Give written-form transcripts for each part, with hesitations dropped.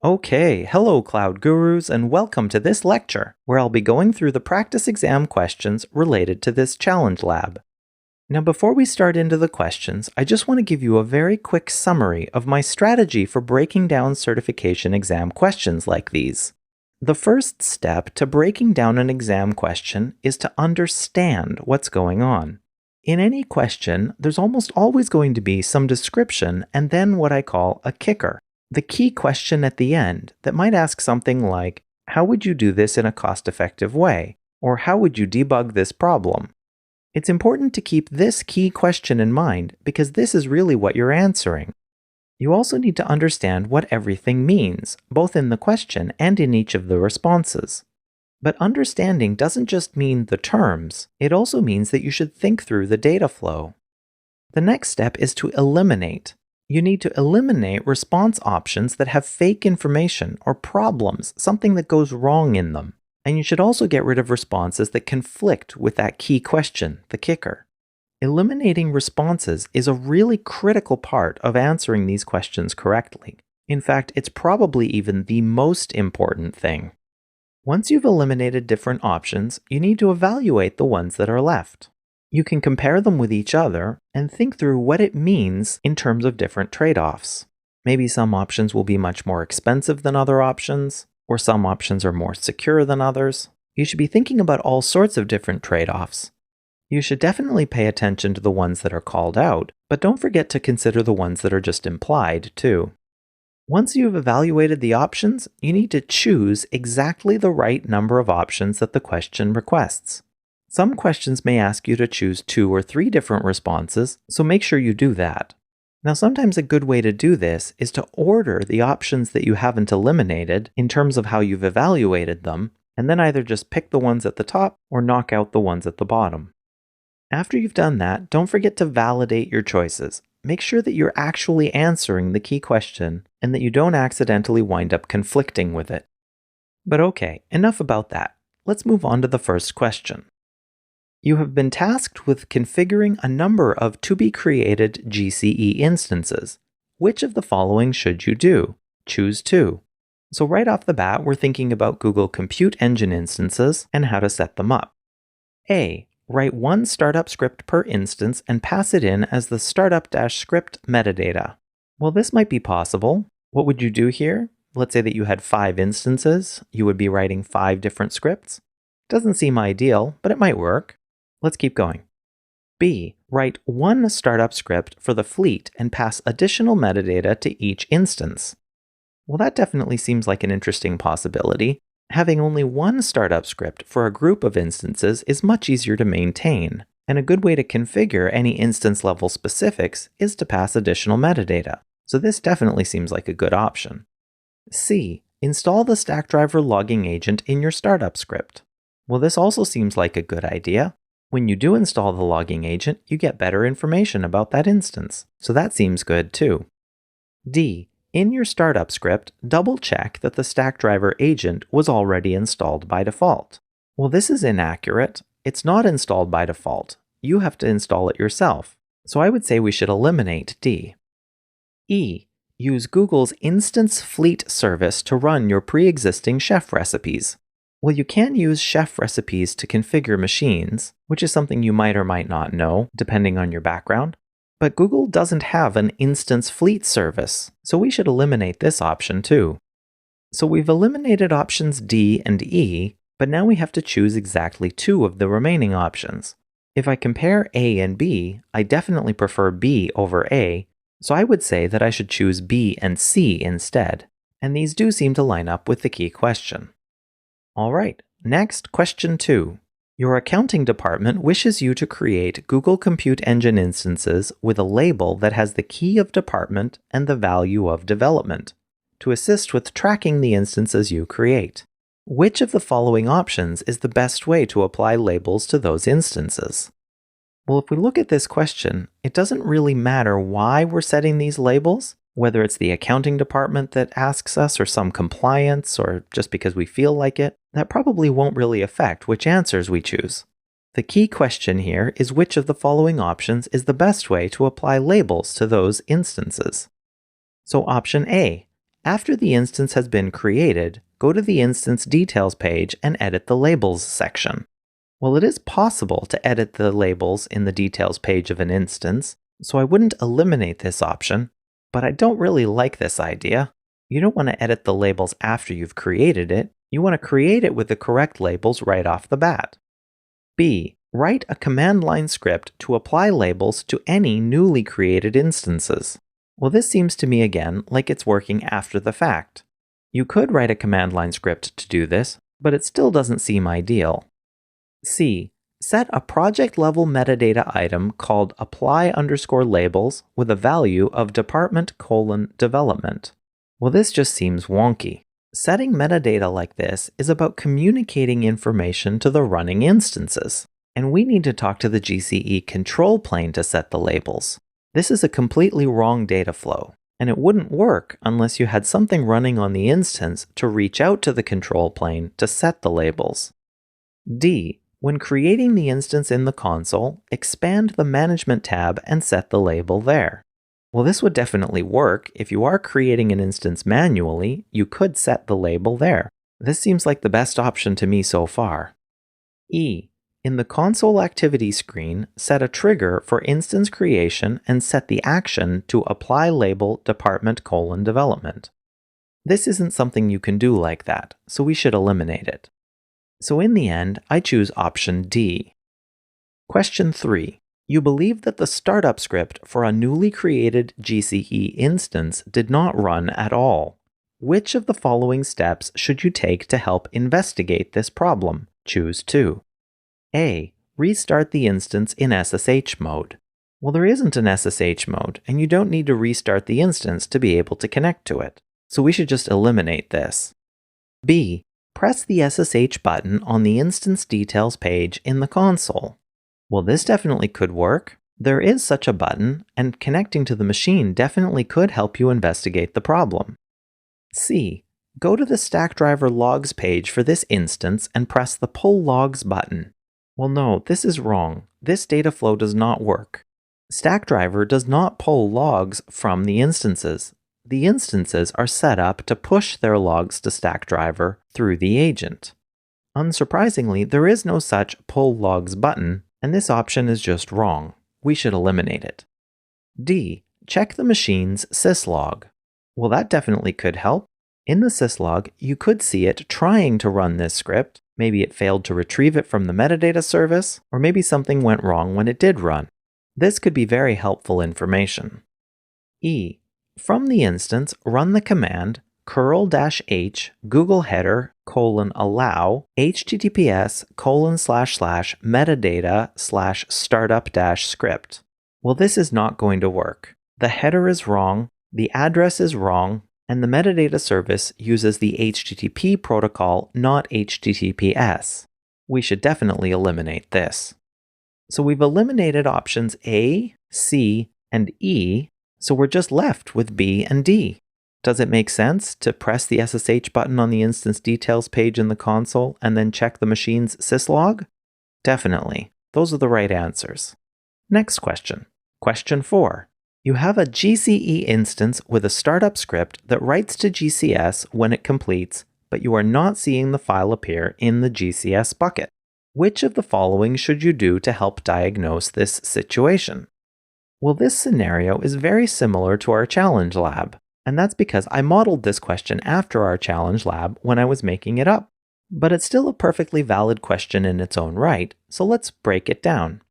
Okay, hello Cloud Gurus and welcome to this lecture, where I'll be going through the practice exam questions related to this challenge lab. Now before we start into the questions, I just want to give you a very quick summary of my strategy for breaking down certification exam questions like these. The first step to breaking down an exam question is to understand what's going on. In any question, there's almost always going to be some description and then what I call a kicker. The key question at the end that might ask something like, how would you do this in a cost-effective way? Or how would you debug this problem? It's important to keep this key question in mind because this is really what you're answering. You also need to understand what everything means, both in the question and in each of the responses. But understanding doesn't just mean the terms, it also means that you should think through the data flow. The next step is to eliminate. You need to eliminate response options that have fake information or problems, something that goes wrong in them. And you should also get rid of responses that conflict with that key question, the kicker. Eliminating responses is a really critical part of answering these questions correctly. In fact, it's probably even the most important thing. Once you've eliminated different options, you need to evaluate the ones that are left. You can compare them with each other and think through what it means in terms of different trade-offs. Maybe some options will be much more expensive than other options, or some options are more secure than others. You should be thinking about all sorts of different trade-offs. You should definitely pay attention to the ones that are called out, but don't forget to consider the ones that are just implied, too. Once you've evaluated the options, you need to choose exactly the right number of options that the question requests. Some questions may ask you to choose 2 or 3 different responses, so make sure you do that. Now, sometimes a good way to do this is to order the options that you haven't eliminated in terms of how you've evaluated them, and then either just pick the ones at the top or knock out the ones at the bottom. After you've done that, don't forget to validate your choices. Make sure that you're actually answering the key question and that you don't accidentally wind up conflicting with it. But okay, enough about that. Let's move on to the first question. You have been tasked with configuring a number of to-be-created GCE instances. Which of the following should you do? Choose 2. So right off the bat, we're thinking about Google Compute Engine instances and how to set them up. A. Write one startup script per instance and pass it in as the startup-script metadata. Well, this might be possible. What would you do here? Let's say that you had 5 instances. You would be writing 5 different scripts. Doesn't seem ideal, but it might work. Let's keep going. B. Write one startup script for the fleet and pass additional metadata to each instance. Well, that definitely seems like an interesting possibility. Having only one startup script for a group of instances is much easier to maintain, and a good way to configure any instance-level specifics is to pass additional metadata, so this definitely seems like a good option. C. Install the Stackdriver logging agent in your startup script. Well, this also seems like a good idea. When you do install the logging agent, you get better information about that instance, so that seems good too. D. In your startup script, double-check that the Stackdriver agent was already installed by default. Well, this is inaccurate. It's not installed by default. You have to install it yourself. So I would say we should eliminate D. E. Use Google's Instance Fleet service to run your pre-existing chef recipes. Well, you can use chef recipes to configure machines, which is something you might or might not know, depending on your background. But Google doesn't have an instance fleet service, so we should eliminate this option too. So we've eliminated options D and E, but now we have to choose exactly 2 of the remaining options. If I compare A and B, I definitely prefer B over A, so I would say that I should choose B and C instead, and these do seem to line up with the key question. Alright, next, question 2. Your accounting department wishes you to create Google Compute Engine instances with a label that has the key of department and the value of development, to assist with tracking the instances you create. Which of the following options is the best way to apply labels to those instances? Well, if we look at this question, it doesn't really matter why we're setting these labels, whether it's the accounting department that asks us or some compliance or just because we feel like it, that probably won't really affect which answers we choose. The key question here is which of the following options is the best way to apply labels to those instances. So option A, After the instance has been created, go to the instance details page and edit the labels section. Well, it is possible to edit the labels in the details page of an instance, so I wouldn't eliminate this option, but I don't really like this idea. You don't want to edit the labels after you've created it. You want to create it with the correct labels right off the bat. B. Write a command line script to apply labels to any newly created instances. Well, this seems to me again like it's working after the fact. You could write a command line script to do this, but it still doesn't seem ideal. C. Set a project-level metadata item called apply_labels with a value of department:\development. Well, this just seems wonky. Setting metadata like this is about communicating information to the running instances, and we need to talk to the GCE control plane to set the labels. This is a completely wrong data flow, and it wouldn't work unless you had something running on the instance to reach out to the control plane to set the labels. D. When creating the instance in the console, expand the Management tab and set the label there. Well, this would definitely work. If you are creating an instance manually, you could set the label there. This seems like the best option to me so far. E. In the console activity screen, set a trigger for instance creation and set the action to apply label department:\development. This isn't something you can do like that, so we should eliminate it. So in the end, I choose option D. Question 3. You believe that the startup script for a newly created GCE instance did not run at all. Which of the following steps should you take to help investigate this problem? Choose 2. A. Restart the instance in SSH mode. Well, there isn't an SSH mode, and you don't need to restart the instance to be able to connect to it. So we should just eliminate this. B. Press the SSH button on the instance details page in the console. Well, this definitely could work. There is such a button, and connecting to the machine definitely could help you investigate the problem. C. Go to the Stackdriver logs page for this instance and press the Pull Logs button. Well, no, this is wrong. This data flow does not work. Stackdriver does not pull logs from the instances. The instances are set up to push their logs to Stackdriver through the agent. Unsurprisingly, there is no such Pull Logs button, and this option is just wrong. We should eliminate it. D. Check the machine's syslog. Well, that definitely could help. In the syslog, you could see it trying to run this script. Maybe it failed to retrieve it from the metadata service, or maybe something went wrong when it did run. This could be very helpful information. E. From the instance, run the command curl-h google header:allow https://metadata/startup-script. Well, this is not going to work. The header is wrong, the address is wrong, and the metadata service uses the HTTP protocol, not HTTPS. We should definitely eliminate this. So we've eliminated options A, C, and E, so we're just left with B and D. Does it make sense to press the SSH button on the instance details page in the console and then check the machine's syslog? Definitely. Those are the right answers. Next question. Question 4. You have a GCE instance with a startup script that writes to GCS when it completes, but you are not seeing the file appear in the GCS bucket. Which of the following should you do to help diagnose this situation? Well, this scenario is very similar to our challenge lab, and that's because I modeled this question after our challenge lab when I was making it up. But it's still a perfectly valid question in its own right, so let's break it down.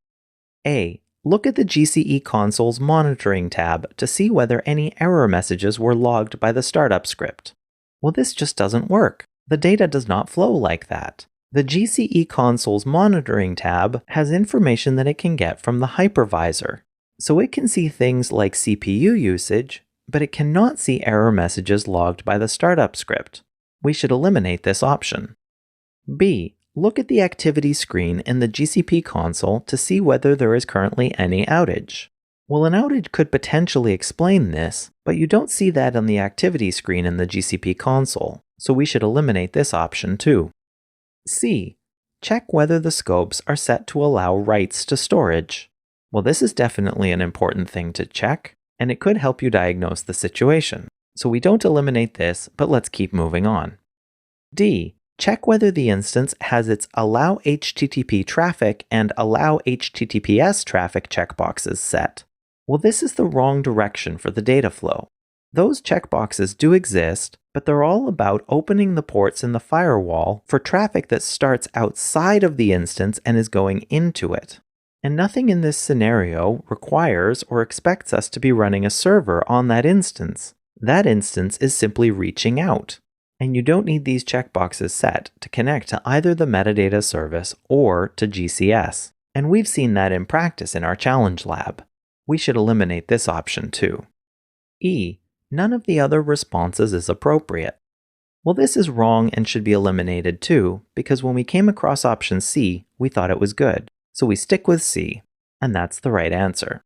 A. Look at the GCE console's monitoring tab to see whether any error messages were logged by the startup script. Well, this just doesn't work. The data does not flow like that. The GCE console's monitoring tab has information that it can get from the hypervisor. So it can see things like CPU usage, but it cannot see error messages logged by the startup script. We should eliminate this option. B. Look at the activity screen in the GCP console to see whether there is currently any outage. Well, an outage could potentially explain this, but you don't see that on the activity screen in the GCP console, so we should eliminate this option too. C. Check whether the scopes are set to allow writes to storage. Well, this is definitely an important thing to check, and it could help you diagnose the situation. So we don't eliminate this, but let's keep moving on. D. Check whether the instance has its Allow HTTP traffic and Allow HTTPS traffic checkboxes set. Well, this is the wrong direction for the data flow. Those checkboxes do exist, but they're all about opening the ports in the firewall for traffic that starts outside of the instance and is going into it. And nothing in this scenario requires or expects us to be running a server on that instance. That instance is simply reaching out. And you don't need these checkboxes set to connect to either the metadata service or to GCS. And we've seen that in practice in our challenge lab. We should eliminate this option too. E. None of the other responses is appropriate. Well, this is wrong and should be eliminated too, because when we came across option C, we thought it was good. So we stick with C, and that's the right answer.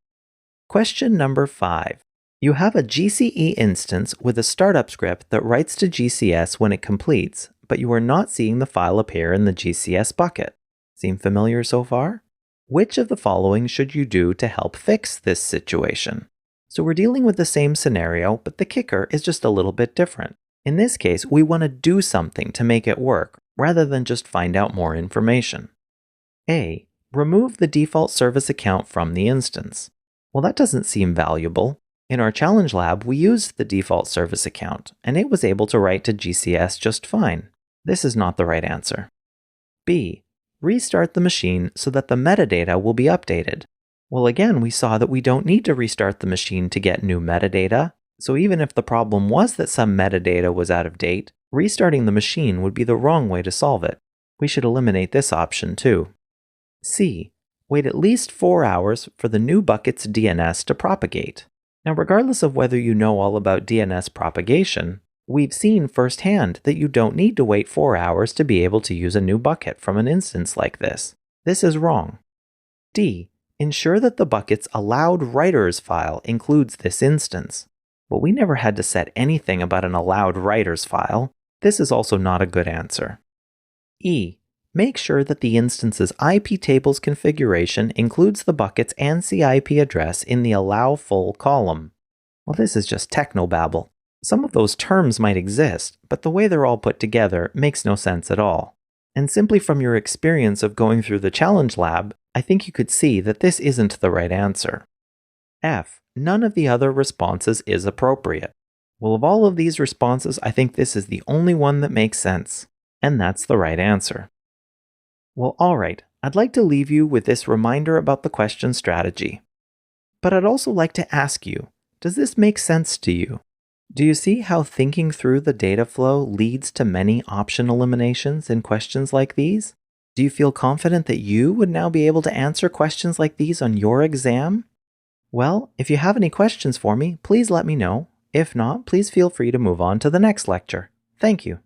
Question number 5. You have a GCE instance with a startup script that writes to GCS when it completes, but you are not seeing the file appear in the GCS bucket. Seem familiar so far? Which of the following should you do to help fix this situation? So we're dealing with the same scenario, but the kicker is just a little bit different. In this case, we want to do something to make it work, rather than just find out more information. A. Remove the default service account from the instance. Well, that doesn't seem valuable. In our challenge lab, we used the default service account, and it was able to write to GCS just fine. This is not the right answer. B. Restart the machine so that the metadata will be updated. Well, again, we saw that we don't need to restart the machine to get new metadata, so even if the problem was that some metadata was out of date, restarting the machine would be the wrong way to solve it. We should eliminate this option too. C. Wait at least 4 hours for the new bucket's DNS to propagate. Now, regardless of whether you know all about DNS propagation, we've seen firsthand that you don't need to wait 4 hours to be able to use a new bucket from an instance like this. This is wrong. D. Ensure that the bucket's allowed writers file includes this instance. Well, we never had to set anything about an allowed writers file. This is also not a good answer. E. Make sure that the instance's IP tables configuration includes the bucket's ANSI IP address in the allow full column. Well, this is just technobabble. Some of those terms might exist, but the way they're all put together makes no sense at all. And simply from your experience of going through the challenge lab, I think you could see that this isn't the right answer. F. None of the other responses is appropriate. Well, of all of these responses, I think this is the only one that makes sense. And that's the right answer. Well, alright, I'd like to leave you with this reminder about the question strategy. But I'd also like to ask you, does this make sense to you? Do you see how thinking through the data flow leads to many option eliminations in questions like these? Do you feel confident that you would now be able to answer questions like these on your exam? Well, if you have any questions for me, please let me know. If not, please feel free to move on to the next lecture. Thank you.